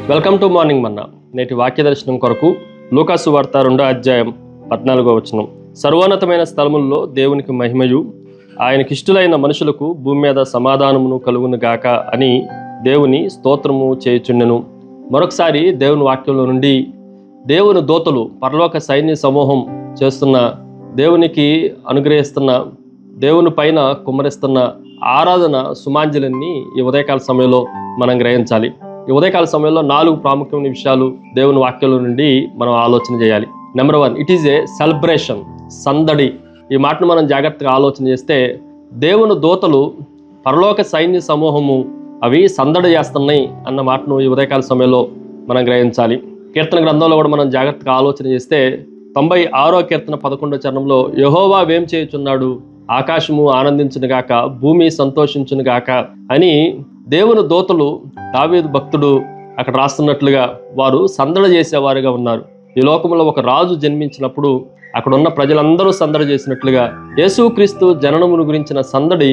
Welcome to morning మన్నా. నేటి వాక్య దర్శనం కొరకు లూకాసు వార్త 2వ అధ్యాయం 14వ వచనం. సర్వోన్నతమైన స్థలముల్లో దేవునికి మహిమయు, ఆయనకిష్టులైన మనుషులకు భూమి మీద సమాధానమును కలుగును గాక అని దేవుని స్తోత్రము చేయుచుండెను. మరొకసారి దేవుని వాక్యంలో నుండి దేవుని దూతలు పరలోక సైన్య సమూహం చేస్తున్న, దేవునికి అనుగ్రహిస్తున్న, దేవుని పైన కుమ్మరిస్తున్న ఆరాధన సుమాంజలిని ఈ ఉదయకాల సమయంలో మనం గ్రహించాలి. ఈ ఉదయకాల సమయంలో 4 ప్రాముఖ్యమైన విషయాలు దేవుని వాక్యంలో నుండి మనం ఆలోచన చేయాలి. Number 1, it is a celebration, సందడి. ఈ మాటను మనం జాగ్రత్తగా ఆలోచన చేస్తే, దేవుని దూతలు పరలోక సైన్య సమూహము అవి సందడి చేస్తున్నాయి అన్న మాటను ఈ ఉదయకాల సమయంలో మనం గ్రహించాలి. కీర్తన గ్రంథంలో కూడా మనం జాగ్రత్తగా ఆలోచన చేస్తే 96వ కీర్తన 11వ చరణంలో యెహోవా వేం చేయుచున్నాడు, ఆకాశము ఆనందించునుగాక, భూమి సంతోషించునుగాక అని దేవుని దూతలు దావీదు భక్తుడు అక్కడ రాస్తున్నట్లుగా వారు సందడి చేసేవారుగా ఉన్నారు. ఈ లోకంలో ఒక రాజు జన్మించినప్పుడు అక్కడ ఉన్న ప్రజలందరూ సందడి చేసినట్లుగా యేసుక్రీస్తు జననమును గురించిన సందడి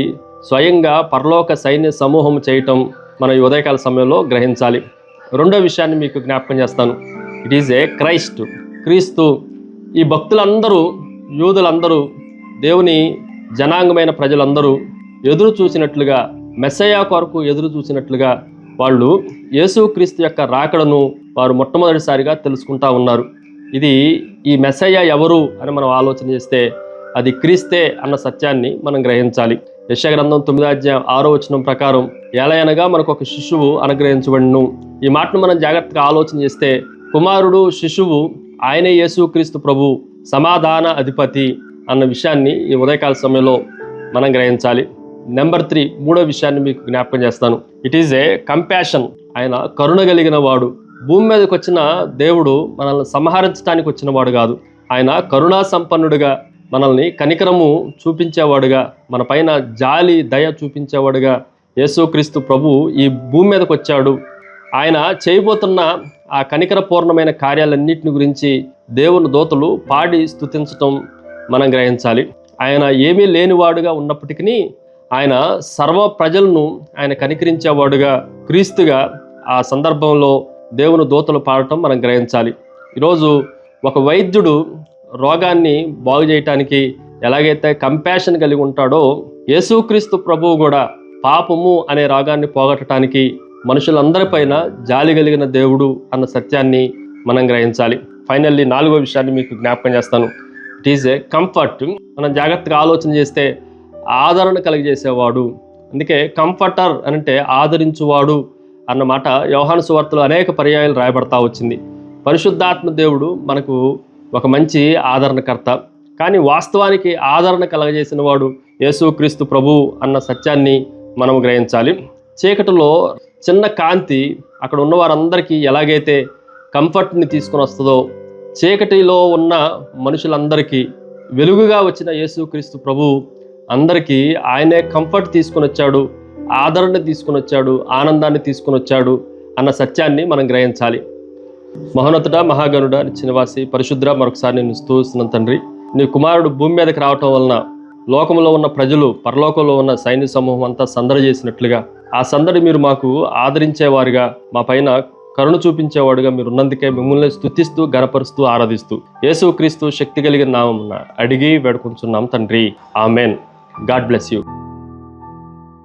స్వయంగా పరలోక సైన్య సమూహం చేయటం మనం ఈ ఉదయకాల సమయంలో గ్రహించాలి. రెండో విషయాన్ని మీకు జ్ఞాపకం చేస్తాను. ఇట్ ఈజ్ ఏ క్రీస్తు. ఈ భక్తులందరూ, యూదులందరూ, దేవుని జనాంగమైన ప్రజలందరూ ఎదురు చూసినట్లుగా, మెస్సయ్య కొరకు ఎదురు చూసినట్లుగా వాళ్ళు యేసుక్రీస్తు యొక్క రాకడను వారు మొట్టమొదటిసారిగా తెలుసుకుంటా ఉన్నారు. ఈ మెస్సయ్య ఎవరు అని మనం ఆలోచన చేస్తే అది క్రీస్తే అన్న సత్యాన్ని మనం గ్రహించాలి. యెషయా గ్రంథం 9వ అధ్యాయం 6వ వచనం ప్రకారం ఏలయనగా మనకు ఒక శిశువు అనుగ్రహించబడును. ఈ మాటను మనం జాగ్రత్తగా ఆలోచన చేస్తే, కుమారుడు, శిశువు, ఆయనే యేసుక్రీస్తు ప్రభు, సమాధాన అధిపతి అన్న విషయాన్ని ఈ ఉదయకాల సమయంలో మనం గ్రహించాలి. నెంబర్ 3, మూడో విషయాన్ని మీకు జ్ఞాపకం చేస్తాను. It is a compassion. ఆయన కరుణ కలిగిన వాడు. భూమి మీదకి వచ్చిన దేవుడు మనల్ని సంహరించడానికి వచ్చిన వాడు కాదు. ఆయన కరుణా సంపన్నుడిగా, మనల్ని కనికరము చూపించేవాడుగా, మన పైన జాలి, దయ చూపించేవాడుగా యేసుక్రీస్తు ప్రభు ఈ భూమి మీదకి వచ్చాడు. ఆయన చేయబోతున్న ఆ కనికర పూర్ణమైన కార్యాలన్నింటిని గురించి దేవుని దూతలు పాడి స్తుతించటం మనం గ్రహించాలి. ఆయన ఏమీ లేనివాడుగా ఉన్నప్పటికీ ఆయన సర్వ ప్రజలను ఆయన కనికరించేవాడుగా, క్రీస్తుగా ఆ సందర్భంలో దేవుని దూతలు పాడటం మనం గ్రహించాలి. ఈరోజు ఒక వైద్యుడు రోగాన్ని బాగు చేయటానికి ఎలాగైతే కంపాషన్ కలిగి ఉంటాడో, యేసుక్రీస్తు ప్రభువు కూడా పాపము అనే రోగాన్ని పోగొట్టడానికి మనుషులందరిపైన జాలి కలిగిన దేవుడు అన్న సత్యాన్ని మనం గ్రహించాలి. ఫైనల్లీ 4వ విషయాన్ని మీకు జ్ఞాపకం చేస్తాను. It is a comfort. మనం జాగ్రత్తగా ఆలోచన చేస్తే ఆదరణ కలిగజేసేవాడు. అందుకే కంఫర్టర్ అంటే ఆదరించువాడు అన్నమాట యోహాను సువార్తలో అనేక పర్యాయాలు రాయబడతా వచ్చింది. పరిశుద్ధాత్మ దేవుడు మనకు ఒక మంచి ఆదరణకర్త. కానీ వాస్తవానికి ఆదరణ కలగజేసిన వాడు యేసుక్రీస్తు ప్రభు అన్న సత్యాన్ని మనం గ్రహించాలి. చీకటిలో చిన్న కాంతి అక్కడ ఉన్న వారందరికీ ఎలాగైతే కంఫర్ట్ని తీసుకొని వస్తుందో, చీకటిలో ఉన్న మనుషులందరికీ వెలుగుగా వచ్చిన యేసుక్రీస్తు ప్రభు అందరికీ ఆయనే కంఫర్ట్ తీసుకొని వచ్చాడు, ఆదరణ తీసుకొని వచ్చాడు, ఆనందాన్ని తీసుకొని వచ్చాడు అన్న సత్యాన్ని మనం గ్రహించాలి. మహోన్నతుడ, మహాగణుడ, నిత్యనివాసి, పరిశుద్ధ, మరొకసారి నేను స్తుతిస్తున్నాను తండ్రి. నీ కుమారుడు భూమి మీదకి రావటం వలన లోకంలో ఉన్న ప్రజలు, పరలోకంలో ఉన్న సైన్య సమూహం అంతా సందడి చేసినట్లుగా ఆ సందడి మీరు మాకు ఆదరించేవారుగా, మా పైన కరుణ చూపించేవాడుగా మీరు ఉన్నందుకే మిమ్మల్ని స్తుతిస్తూ, గణపరుస్తూ, ఆరాధిస్తూ యేసుక్రీస్తు శక్తి కలిగిన నామమున అడిగి వేడుకుంటున్నాం తండ్రి. ఆమెన్. God bless you.